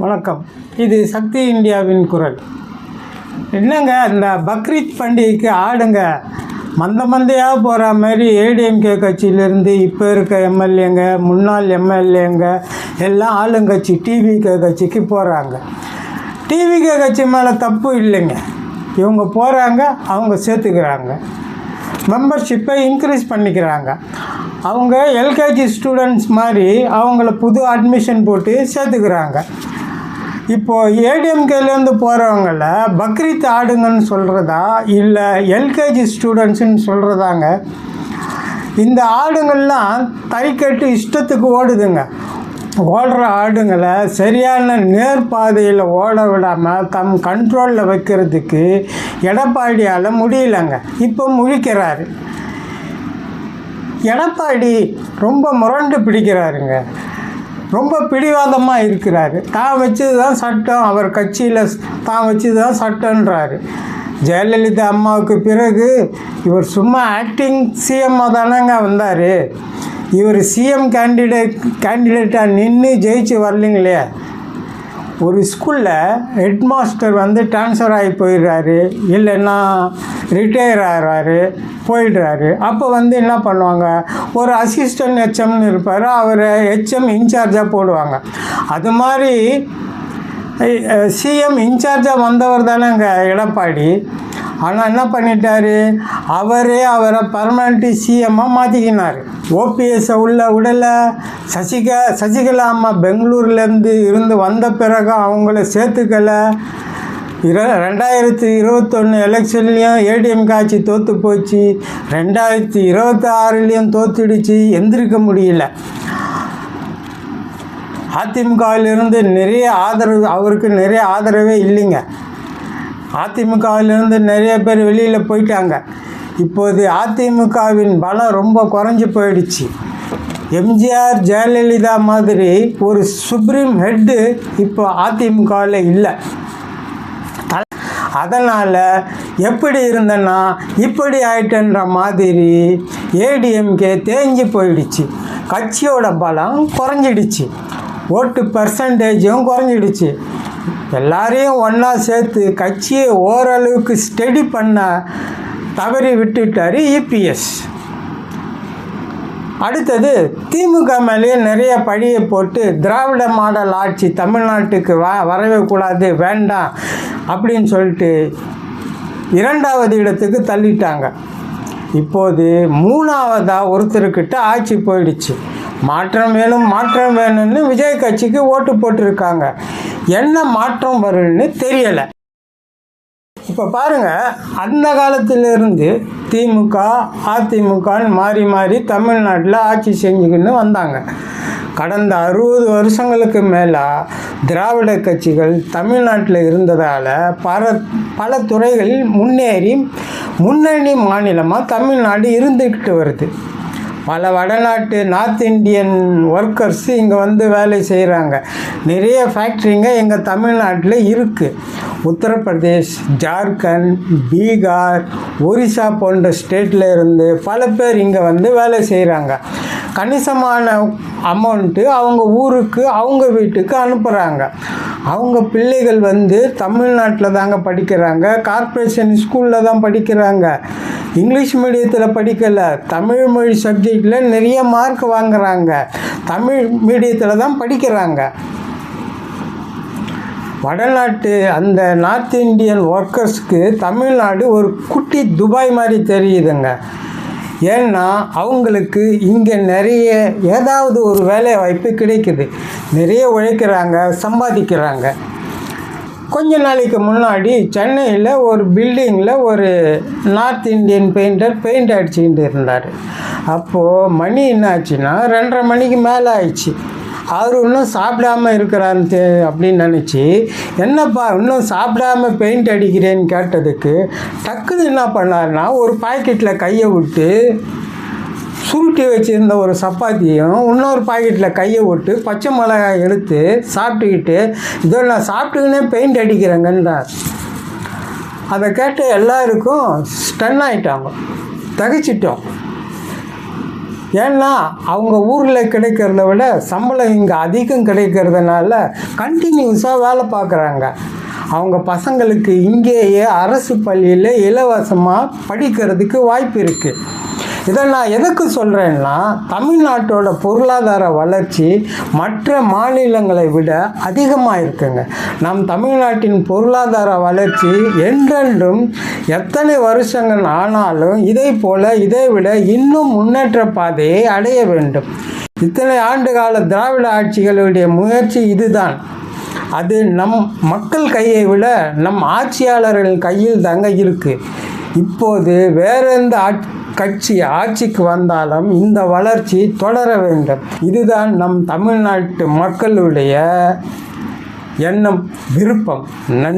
வணக்கம். இது சக்தி இந்தியாவின் குரல். என்னங்க, இந்த பக்ரீத் பண்டிகைக்கு ஆடுங்க மந்தையாக போகிற மாதிரி ஏடிஎம்கே கட்சியிலேருந்து இப்போ இருக்க எம்எல்ஏங்க, முன்னாள் எம்எல்ஏங்க எல்லாம் ஆளுங்கட்சி டிவிகே கட்சிக்கு போகிறாங்க. டிவிகே கட்சி மேலே தப்பு இல்லைங்க. இவங்க போகிறாங்க, அவங்க சேர்த்துக்கிறாங்க, மெம்பர்ஷிப்பை இன்க்ரீஸ் பண்ணிக்கிறாங்க. அவங்க எல்கேஜி ஸ்டூடெண்ட்ஸ் மாதிரி அவங்கள புது அட்மிஷன் போட்டு சேர்த்துக்கிறாங்க. இப்போது ஏடிஎம்கேலேருந்து போகிறவங்கள பக்ரீத் ஆடுங்கன்னு சொல்கிறதா இல்லை எல்கேஜி ஸ்டூடெண்ட்ஸுன்னு சொல்கிறதாங்க? இந்த ஆடுங்கள்லாம் தைக்கட்டு இஷ்டத்துக்கு ஓடுதுங்க. ஓடுற ஆடுங்களை சரியான நேர்பாதையில் ஓட விடாமல் தம் கண்ட்ரோலில் வைக்கிறதுக்கு எடப்பாடியால் முடியலைங்க. இப்போ முழிக்கிறாரு. எடப்பாடி ரொம்ப முரண்டு பிடிக்கிறாருங்க. ரொம்ப பிடிவாதமாக இருக்கிறாரு. தான் வச்சது தான் சட்டம், அவர் கட்சியில் தான் வச்சது தான் சட்டன்றாரு. ஜெயலலிதா அம்மாவுக்கு பிறகு இவர் சும்மா ஆக்டிங் சிஎம்மாக தானேங்க வந்தார். இவர் சிஎம் கேண்டிடேட்டாக நின்று ஜெயிச்சு வரலிங்களே. ஒரு ஸ்கூலில் ஹெட் மாஸ்டர் ட்ரான்ஸ்ஃபர் ஆகி போயிடுறாரு, இல்லைன்னா ரிட்டையர் ஆகிறாரு, போயிடுறாரு. அப்போ என்ன பண்ணுவாங்க, ஒரு அசிஸ்டன்ட் ஹெச்எம்னு இருப்பார், அவர் ஹெச்எம் இன்சார்ஜாக போடுவாங்க. அது மாதிரி சிஎம் இன்சார்ஜாக வந்தவர் தானேங்க எடப்பாடி. ஆனால் என்ன பண்ணிட்டார், அவரை பர்மனெண்ட்டு சிஎம்மாக மாற்றிக்கினார். ஓபிஎஸ்ஸை விடலை. சசிகலா அம்மா பெங்களூர்லேருந்து வந்த பிறகு அவங்கள சேர்த்துக்கலை. 2021 எலெக்ஷன்லேயும் ஏடிஎம்கே ஆட்சி தோற்று போச்சு. 2026லேயும் தோற்றுடுச்சு. எந்திரிக்க முடியல. அதிமுகவிலிருந்து நிறைய ஆதரவு, அவருக்கு நிறைய ஆதரவே இல்லைங்க. அதிமுகவிலிருந்து நிறைய பேர் வெளியில் போயிட்டாங்க. இப்போது அதிமுகவின் பலம் ரொம்ப குறைஞ்சி போயிடுச்சு. எம்ஜிஆர் ஜெயலலிதா மாதிரி ஒரு சுப்ரீம் ஹெட்டு இப்போ அதிமுகவில் இல்லை. அதனால் எப்படி இருந்தேன்னா இப்படி ஆயிட்டுன்ற மாதிரி ஏடிஎம்கே தேஞ்சு போயிடுச்சு. கட்சியோட பலம் குறைஞ்சிடுச்சு, ஓட்டு பர்சன்டேஜும் குறைஞ்சிடுச்சு. எல்லாரையும் ஒன்றா சேர்த்து கட்சியை ஓரளவுக்கு ஸ்டெடி பண்ண தவறி விட்டுட்டார் இபிஎஸ். அடுத்தது திமுக மேலேயே நிறைய பழியை போட்டு திராவிட மாடல் ஆட்சி தமிழ்நாட்டுக்கு வரவே கூடாது, வேண்டாம் அப்படின்னு சொல்லிட்டு 2வது இடத்துக்கு தள்ளிட்டாங்க. இப்போது 3வதாக ஒருத்தர்கிட்ட ஆட்சி போயிடுச்சு. மாற்றம் வேணும்னு விஜய் கட்சிக்கு ஓட்டு போட்டிருக்காங்க. என்ன மாற்றம் வரும்னு தெரியலை. இப்போ பாருங்கள், அந்த காலத்திலிருந்து திமுக அதிமுகன்னு மாறி தமிழ்நாட்டில் ஆட்சி செஞ்சுக்கின்னு வந்தாங்க. கடந்த 60 வருஷங்களுக்கு மேலே திராவிட கட்சிகள் தமிழ்நாட்டில் இருந்ததால் பல துறைகளில் முன்னணி மாநிலமாக தமிழ்நாடு இருந்துக்கிட்டு வருது. பல வடநாட்டு நார்த் இந்தியன் ஒர்க்கர்ஸ் இங்கே வேலை செய்கிறாங்க. நிறைய ஃபேக்ட்ரிங்க எங்கள் தமிழ்நாட்டில் இருக்குது. உத்தரப்பிரதேஷ், ஜார்க்கண்ட், பீகார், ஒரிசா போன்ற ஸ்டேட்டில் இருந்து பல பேர் இங்கே வேலை செய்கிறாங்க. கணிசமான அமௌண்ட்டு அவங்க ஊருக்கு, அவங்க வீட்டுக்கு அனுப்புகிறாங்க. அவங்க பிள்ளைகள் தமிழ்நாட்டில் தாங்க படிக்கிறாங்க. கார்ப்பரேஷன் ஸ்கூலில் தான் படிக்கிறாங்க. இங்கிலீஷ் மீடியத்தில் படிக்கலை, தமிழ் மொழி சப்ஜெக்டில் நிறைய மார்க் வாங்குகிறாங்க. தமிழ் மீடியத்தில் தான் படிக்கிறாங்க. வடநாட்டு அந்த நார்த் இந்தியன் ஒர்க்கர்ஸ்க்கு தமிழ்நாடு ஒரு குட்டி துபாய் மாதிரி தெரியுதுங்க. ஏன்னா அவங்களுக்கு இங்கே நிறைய ஏதாவது ஒரு வேலை வாய்ப்பு கிடைக்குது. நிறைய உழைக்கிறாங்க, சம்பாதிக்கிறாங்க. கொஞ்ச நாளைக்கு முன்னாடி சென்னையில் ஒரு பில்டிங்கில் ஒரு நார்த் இந்தியன் பெயிண்டர் பெயிண்ட் அடிச்சுக்கிட்டு இருந்தார். அப்போது மணி என்ன ஆச்சுன்னா 2:30 மணிக்கு மேலே ஆயிடுச்சு. அவர் இன்னும் சாப்பிடாமல் இருக்கிறான்னு அப்படின்னு நினச்சி, என்னப்பா இன்னும் சாப்பிடாமல் பெயிண்ட் அடிக்கிறேன்னு கேட்டதுக்கு டக்குன்னு என்ன பண்ணார்னா, ஒரு பாக்கெட்டில் கையை விட்டு சுருட்டி வச்சுருந்த ஒரு சப்பாத்தியும் இன்னொரு பாக்கெட்டில் கையை விட்டு பச்சை மிளகாய் எடுத்து சாப்பிட்டுக்கிட்டு, இதோ நான் சாப்பிட்டுக்கினே பெயிண்ட் அடிக்கிறேங்கன்றார். அதை கேட்டு எல்லாருக்கும் ஸ்டன் ஆகிட்டாங்க, தகிச்சிட்டோம். ஏன்னா அவங்க ஊரில் கிடைக்கிறத விட சம்பளம் இங்கே அதிகம் கிடைக்கிறதுனால கண்டினியூஸாக வேலை பார்க்குறாங்க. அவங்க பசங்களுக்கு இங்கேயே அரசு பள்ளியில் இலவசமாக படிக்கிறதுக்கு வாய்ப்பு இருக்குது. இதை நான் எதுக்கு சொல்கிறேன்னா, தமிழ்நாட்டோட பொருளாதார வளர்ச்சி மற்ற மாநிலங்களை விட அதிகமாக இருக்குங்க. நம் தமிழ்நாட்டின் பொருளாதார வளர்ச்சி என்றென்றும் எத்தனை வருஷங்கள் ஆனாலும் இதை விட இன்னும் முன்னேற்ற பாதையை அடைய வேண்டும். இத்தனை ஆண்டுகால திராவிட ஆட்சிகளுடைய முயற்சி இதுதான். அது நம் மக்கள் கையை விட நம் ஆட்சியாளர்கள் கையில் தாங்க இருக்குது. இப்போது வேற எந்த கட்சி ஆட்சிக்கு வந்தாலும் இந்த வளர்ச்சி தொடர வேண்டும். இதுதான் நம் தமிழ்நாட்டு மக்களுடைய எண்ணம், விருப்பம். நன்றி.